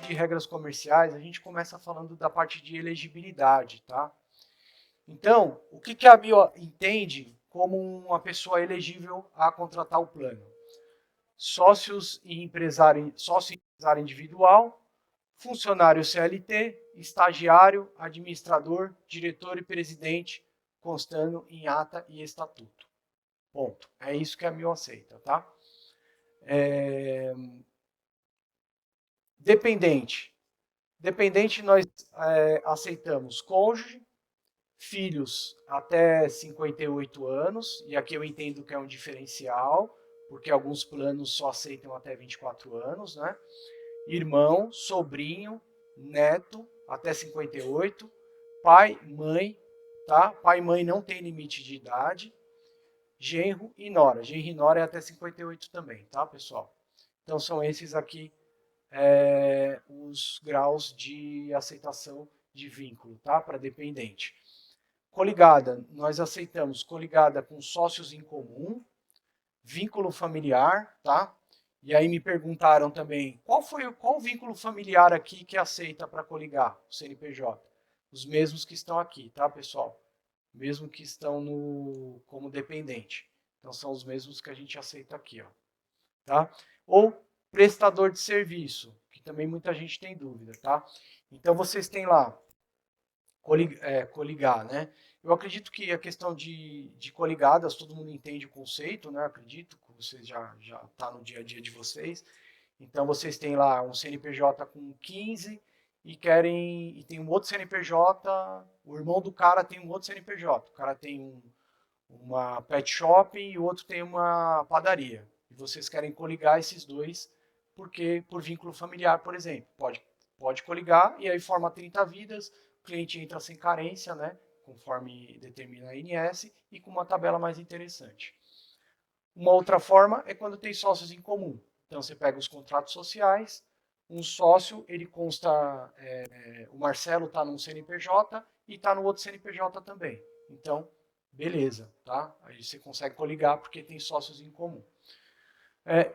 de regras comerciais, a gente começa falando da parte de elegibilidade, tá? Então, o que a BIO entende como uma pessoa elegível a contratar o plano? Sócio e empresário individual, funcionário CLT, estagiário, administrador, diretor e presidente, constando em ata e estatuto. Ponto. É isso que a MIL aceita, tá? Dependente. Dependente nós aceitamos cônjuge, filhos até 58 anos, e aqui eu entendo que é um diferencial, porque alguns planos só aceitam até 24 anos, né? Irmão, sobrinho, neto, até 58, pai, mãe, tá? Pai e mãe não tem limite de idade, genro e nora. Genro e nora é até 58 também, tá, pessoal? Então são esses aqui os graus de aceitação de vínculo, tá? Para dependente. Coligada, nós aceitamos coligada com sócios em comum, vínculo familiar, tá? E aí me perguntaram também, qual vínculo familiar aqui que aceita para coligar o CNPJ? Os mesmos que estão aqui, tá, pessoal? Mesmo que estão como dependente. Então são os mesmos que a gente aceita aqui, ó. Tá? Ou prestador de serviço, que também muita gente tem dúvida, tá? Então vocês têm lá coligar, né? Eu acredito que a questão de coligadas, todo mundo entende o conceito, né? Eu acredito que vocês já tá no dia a dia de vocês. Então vocês têm lá um CNPJ com 15 e tem um outro CNPJ, o irmão do cara tem um outro CNPJ. O cara tem uma pet shop e o outro tem uma padaria. E vocês querem coligar esses dois porque por vínculo familiar, por exemplo. Pode coligar e aí forma 30 vidas, o cliente entra sem carência, né? Conforme determina a ANS e com uma tabela mais interessante. Uma outra forma é quando tem sócios em comum. Então você pega os contratos sociais, um sócio, ele consta, o Marcelo está num CNPJ e está no outro CNPJ também. Então, beleza, tá? Aí você consegue coligar porque tem sócios em comum.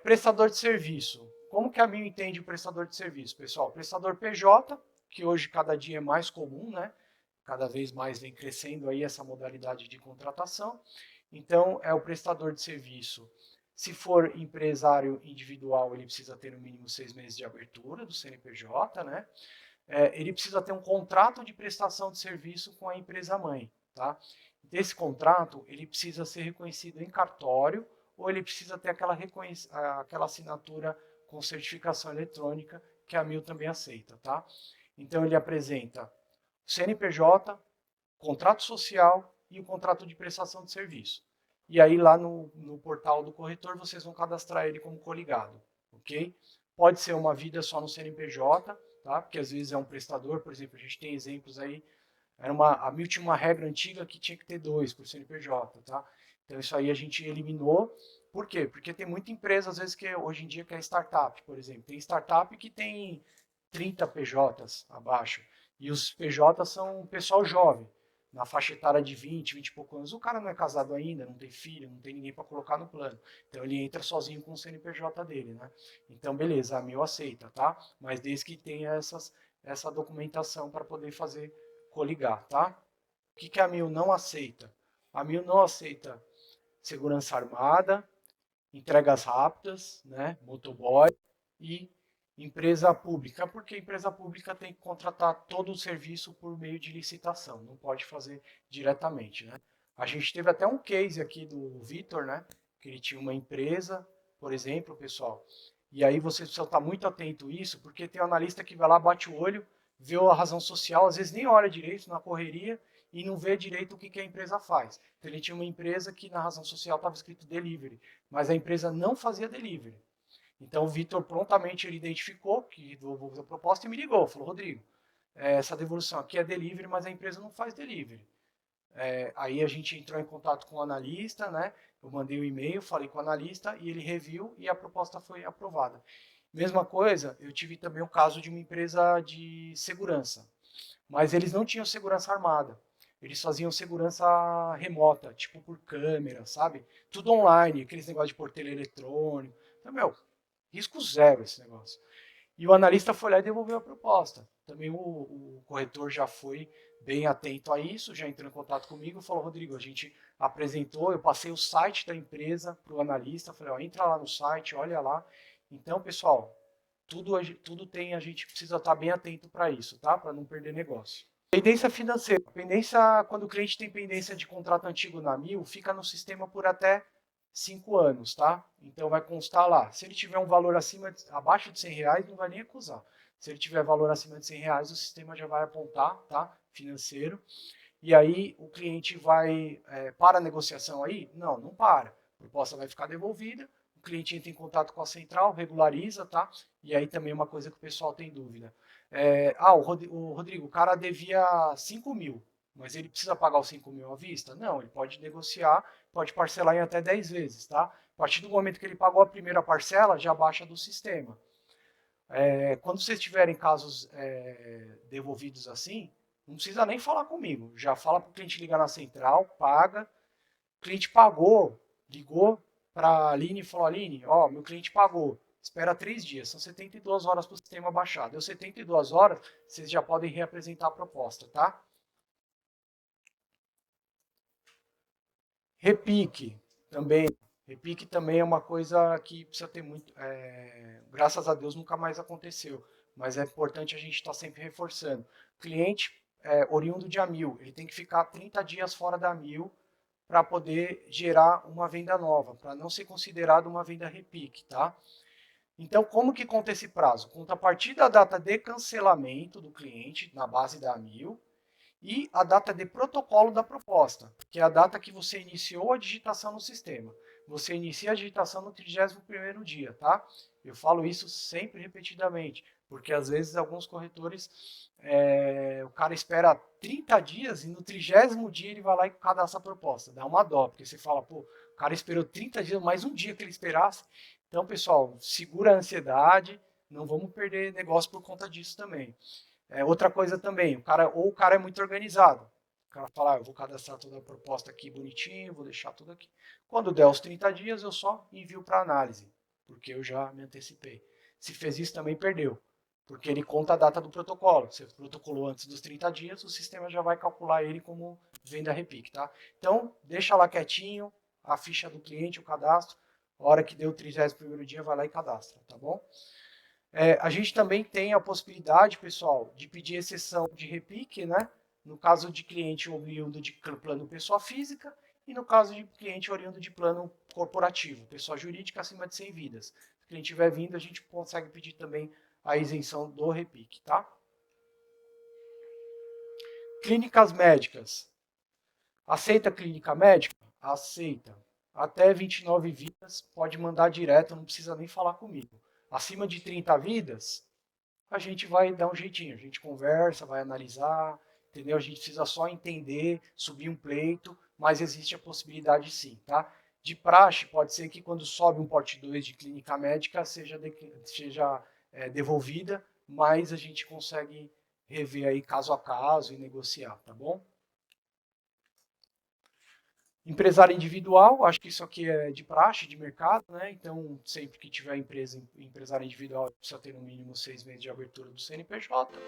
Prestador de serviço. Como que a MIL entende o prestador de serviço, pessoal? Prestador PJ, que hoje cada dia é mais comum, né? Cada vez mais vem crescendo aí essa modalidade de contratação. Então, é o prestador de serviço. Se for empresário individual, ele precisa ter no mínimo 6 meses de abertura do CNPJ, né? Ele precisa ter um contrato de prestação de serviço com a empresa mãe, tá? Esse contrato, ele precisa ser reconhecido em cartório ou ele precisa ter aquela assinatura com certificação eletrônica que a MIL também aceita, tá? Então ele apresenta CNPJ, contrato social e o contrato de prestação de serviço. E aí lá no portal do corretor vocês vão cadastrar ele como coligado, ok? Pode ser uma vida só no CNPJ, tá? Porque às vezes é um prestador, por exemplo, a gente tem exemplos aí, a MIL tinha uma regra antiga que tinha que ter 2 por CNPJ, tá? Então isso aí a gente eliminou. Por quê? Porque tem muita empresa, às vezes, que hoje em dia que é startup, por exemplo. Tem startup que tem 30 PJs abaixo. E os PJs são pessoal jovem, na faixa etária de 20 e poucos anos. O cara não é casado ainda, não tem filho, não tem ninguém para colocar no plano. Então ele entra sozinho com o CNPJ dele, né? Então beleza, a MIL aceita, tá? Mas desde que tenha essa documentação para poder fazer coligar, tá? O que a MIL não aceita? A MIL não aceita segurança armada, entregas rápidas, né, motoboy e empresa pública, porque a empresa pública tem que contratar todo o serviço por meio de licitação, não pode fazer diretamente, né? A gente teve até um case aqui do Vitor, né, que ele tinha uma empresa, por exemplo, pessoal, e aí você precisa estar muito atento a isso, porque tem um analista que vai lá, bate o olho, vê a razão social, às vezes nem olha direito na correria e não vê direito o que a empresa faz. Então ele tinha uma empresa que na razão social estava escrito delivery, mas a empresa não fazia delivery. Então o Vitor prontamente ele identificou que devolveu a proposta e me ligou, falou, Rodrigo, essa devolução aqui é delivery, mas a empresa não faz delivery. Aí a gente entrou em contato com o analista, né? Eu mandei o e-mail, falei com o analista e ele reviu e a proposta foi aprovada. Mesma coisa, eu tive também o caso de uma empresa de segurança, mas eles não tinham segurança armada. Eles faziam segurança remota, tipo por câmera, sabe? Tudo online, aqueles negócios de porteiro eletrônico. Então, meu, risco zero esse negócio. E o analista foi lá e devolveu a proposta. Também o corretor já foi bem atento a isso, já entrou em contato comigo e falou, Rodrigo, a gente apresentou, eu passei o site da empresa para o analista, falei, ó, entra lá no site, olha lá. Então, pessoal, tudo tem, a gente precisa estar bem atento para isso, tá? Para não perder negócio. Pendência financeira. Pendência, quando o cliente tem pendência de contrato antigo na Mil, fica no sistema por até 5 anos, tá? Então vai constar lá. Se ele tiver um valor abaixo de 100 reais, não vai nem acusar. Se ele tiver valor acima de 100 reais, o sistema já vai apontar, tá? Financeiro. E aí o cliente vai, para a negociação aí? Não, não para. A proposta vai ficar devolvida, o cliente entra em contato com a central, regulariza, tá? E aí também uma coisa que o pessoal tem dúvida. O Rodrigo, o cara devia 5 mil, mas ele precisa pagar os 5 mil à vista? Não, ele pode negociar, pode parcelar em até 10 vezes, tá? A partir do momento que ele pagou a primeira parcela, já baixa do sistema. Quando vocês tiverem casos devolvidos assim, não precisa nem falar comigo. Já fala para o cliente ligar na central, paga. O cliente pagou, ligou para a Aline e falou, Aline, ó, meu cliente pagou. Espera 3 dias, são 72 horas para o sistema baixar. Deu 72 horas, vocês já podem reapresentar a proposta, tá? Repique também. Repique também é uma coisa que precisa ter muito. Graças a Deus nunca mais aconteceu, mas é importante a gente estar sempre reforçando. O cliente oriundo de Amil, ele tem que ficar 30 dias fora da Amil para poder gerar uma venda nova, para não ser considerado uma venda repique, tá? Então, como que conta esse prazo? Conta a partir da data de cancelamento do cliente na base da Amil e a data de protocolo da proposta, que é a data que você iniciou a digitação no sistema. Você inicia a digitação no 31º dia, tá? Eu falo isso sempre repetidamente, porque às vezes alguns corretores, o cara espera 30 dias e no 30º dia ele vai lá e cadastra a proposta. Dá uma dó, porque você fala, pô, o cara esperou 30 dias, mais um dia que ele esperasse. Então, pessoal, segura a ansiedade, não vamos perder negócio por conta disso também. Outra coisa também, o cara é muito organizado. O cara fala, eu vou cadastrar toda a proposta aqui bonitinho, vou deixar tudo aqui. Quando der os 30 dias, eu só envio para análise, porque eu já me antecipei. Se fez isso, também perdeu, porque ele conta a data do protocolo. Se protocolou antes dos 30 dias, o sistema já vai calcular ele como venda repique, tá? Então, deixa lá quietinho, a ficha do cliente, o cadastro. A hora que deu o 31º dia, vai lá e cadastra, tá bom? A gente também tem a possibilidade, pessoal, de pedir exceção de repique, né? No caso de cliente oriundo de plano pessoa física e no caso de cliente oriundo de plano corporativo, pessoa jurídica acima de 100 vidas. Se o cliente tiver vindo, a gente consegue pedir também a isenção do repique, tá? Clínicas médicas. Aceita clínica médica? Aceita. Até 29 vidas, pode mandar direto, não precisa nem falar comigo. Acima de 30 vidas, a gente vai dar um jeitinho. A gente conversa, vai analisar, entendeu? A gente precisa só entender, subir um pleito, mas existe a possibilidade sim, tá? De praxe, pode ser que quando sobe um porte 2 de clínica médica seja devolvida, mas a gente consegue rever aí caso a caso e negociar, tá bom? Empresário individual, acho que isso aqui é de praxe, de mercado, né? Então, sempre que tiver empresário individual, precisa ter no mínimo 6 meses de abertura do CNPJ.